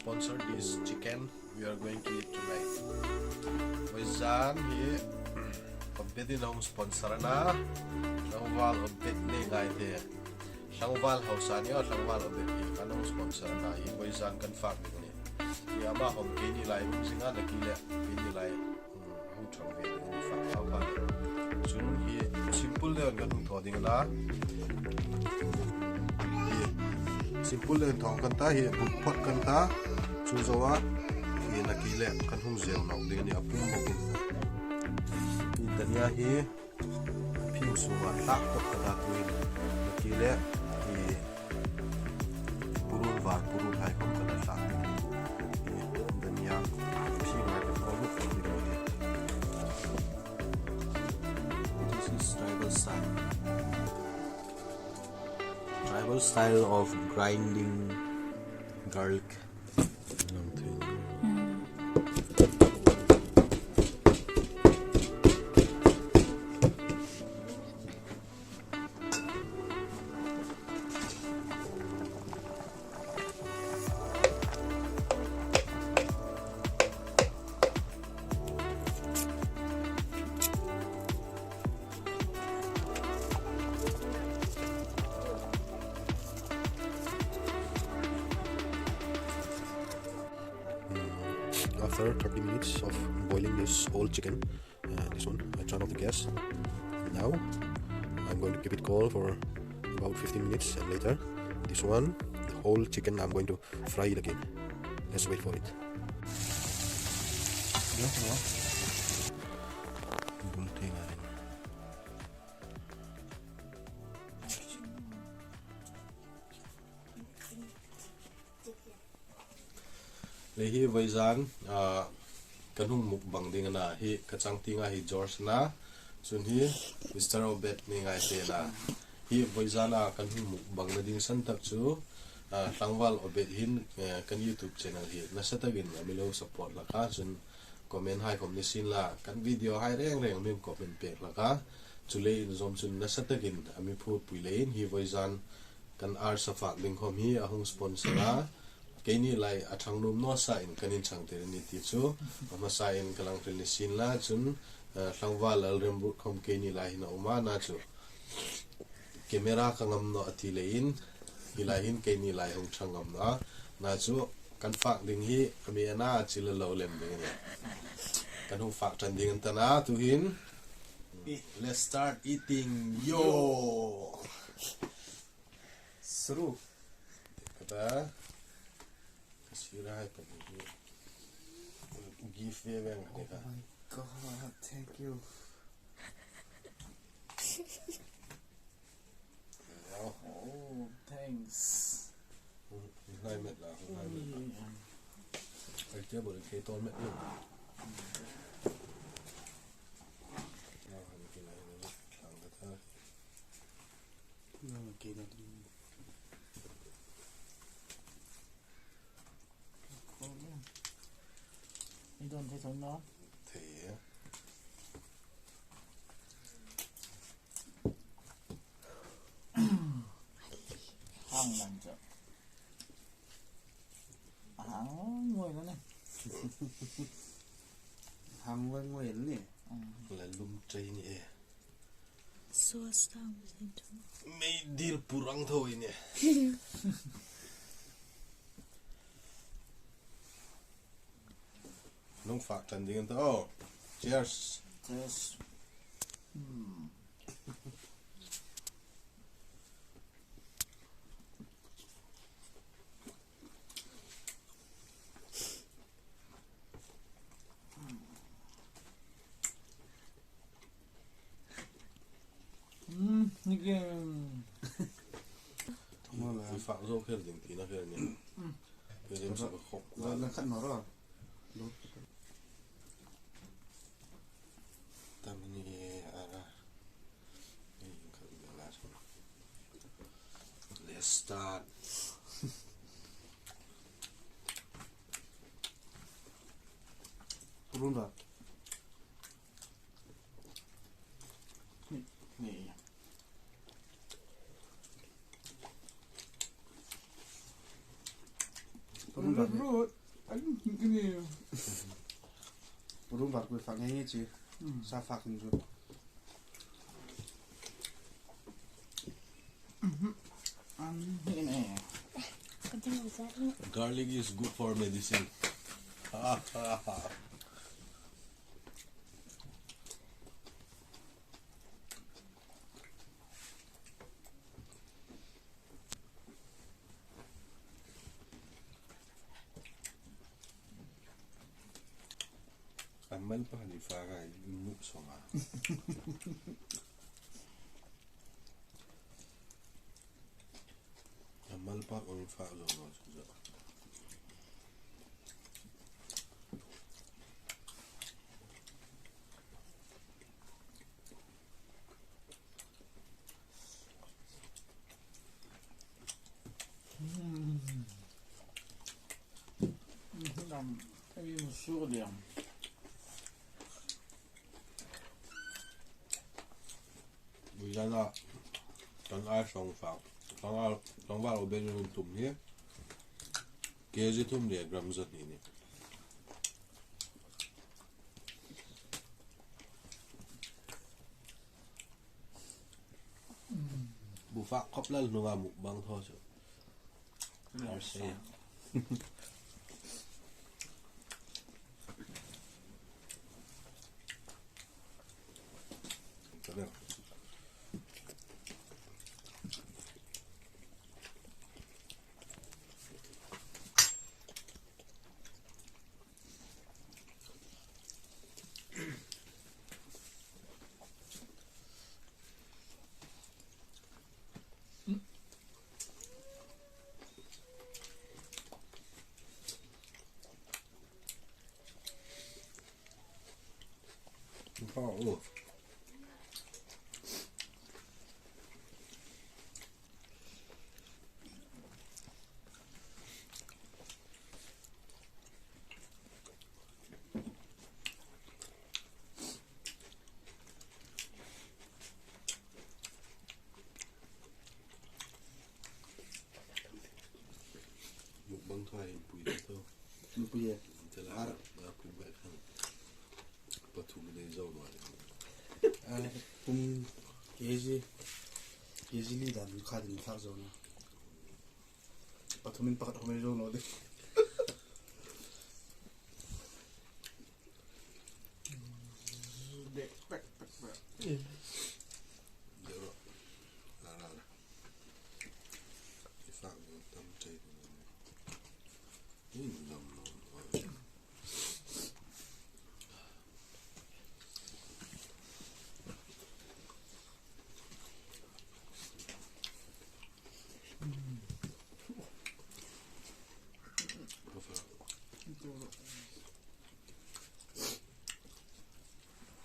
sponsored this chicken we are going to eat tonight. Wizan here Obeth Neingaite sponsor na Shangwal Obeth Neingaite Shangwal Hausani or Shangwal Obeth kanong sponsor na hi Wizan kan fak ni ama hom kini lai singa na kile kini lai hu chong ve ni fak pa chun hi simple le ngan thoding la simple le thong kan ta hi buk phot kan ta chu zawa hi na kile kan hung zel nau ding ni apum bokin tania hi phim suwa tak tok ta tuin na kile hi purul wa purul hai kom kan ta tania phim na kan ko lu ko ni this is tribal style of grinding garlic. After 30 minutes of boiling this whole chicken, this one, I turn off the gas. Now I'm going to keep it cold for about 15 minutes, and later this one, the whole chicken, I'm going to fry it again. Let's wait for it. Lehi Wizan kanung mukbang ding na hi kachang tinga hi George na chun hi Mr. Obeth Neingaite na hi Wizan kanung mukbang na ding san tak chu Tangwal Obeth hin kan YouTube channel hi nasatagin amilo support la ka chun comment hai kom ni sin la kan video hai reng mem comment pek la ka chule in zom chun nasatagin ami phu puilein hi Wizan kan ar safak ling khom hi ahung sponsor la kini lai athang num no sa in kanin changte ni ti chu ama sa in kalang tri sin la chun hlangwal al rembu khom kini lai na uma na chu camera kangam no ati lein hilahin kini lai hong changam na chu kan fak ding hi ami ana chila lo lem ding ni kan hu fak chan ding ta na tu hin let's start eating yo suru kata Sirai give me bang. Oh my god, thank you. Oh, thanks. Hai met la, hai met la. Ai chưa bữa cái tôn met luôn. Nào hành cái này nó thẳng cái thôi. Nó cái này đi đồn thấy sống nó thì hàng làm chợ hàng ngồi đó này hàng với ngồi này là lum trai ni Sauce down into. May deal purang thôi nè. Nung phạt trần điện tao. Cheers. Cheers. 이게 Vi phạm dâu kia dừng tí nó kia nhỉ. Cái đêm sẽ có khổ. nó khăn nó rồi. Let's start. 부른다. 네. Perut. Aduh, gini. Burung baru gue fangai sih. Safak itu. Ini. Garlic is good for medicine. Amal pa ni Farah yung songa. Amal pa kung Farah no suja. Ini musuh dia. Bây giờ con ai sống phạm con vào bên mình tụm nhé kia gì tụm nhé gram giật nhỉ bu phạ khóc lên nó vào mukbang thôi chứ Iya, say Terus. Oh. Mukbang thôi bùi thôi. Bùi. Thế là cũng vậy không. Bắt thùng này dâu rồi. Cùng 예지 예진이다 카드 사잖아. 바토민 바가 보내 줘 어디. 네, 빽빽. 예. Được. Là. Cái phạm tâm trí của mình. Nhìn ngầm rồi.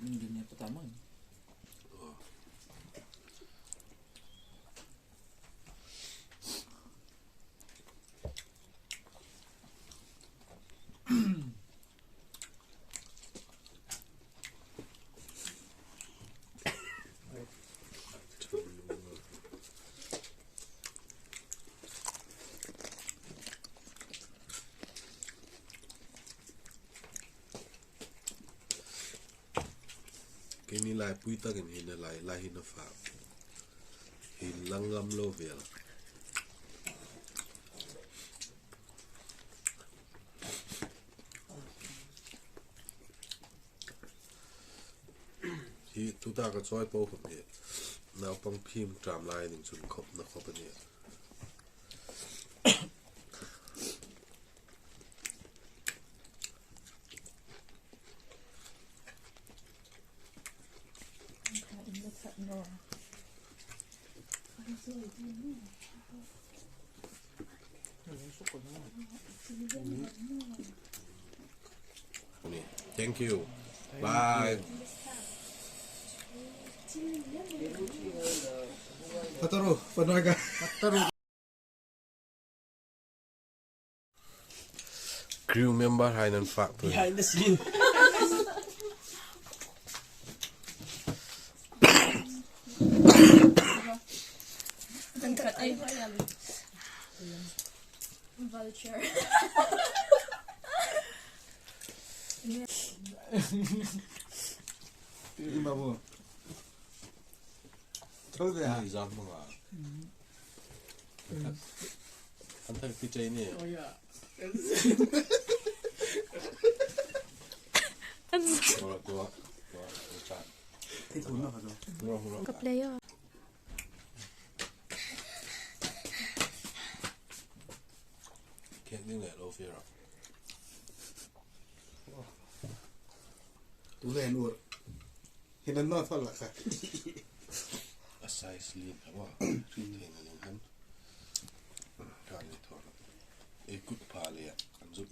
Dunia pertama. Cái này lại bùi ta cái này lại hình nó phạm hình lăng ngâm lô về thì chúng ta có choi bao hợp nhỉ nào bằng phim tràm lại những chuyện khóc nó khóc nhỉ Thank you. Bye. Pataru, panaga. Pataru. Crew member Hainan Factory. Behind the scene. culture. Ima mo. Tahu dia. Exam mga. Antag pichay ni. Oh ya. Dua. Chat. Itu nak tu. Murah. Ka-player. Can't do that, low fear. Tu lain ur. Hinan no thol lah ka. Asai sleep apa? Retain alin han. Kali thor. Ikut pali ya. Anjuk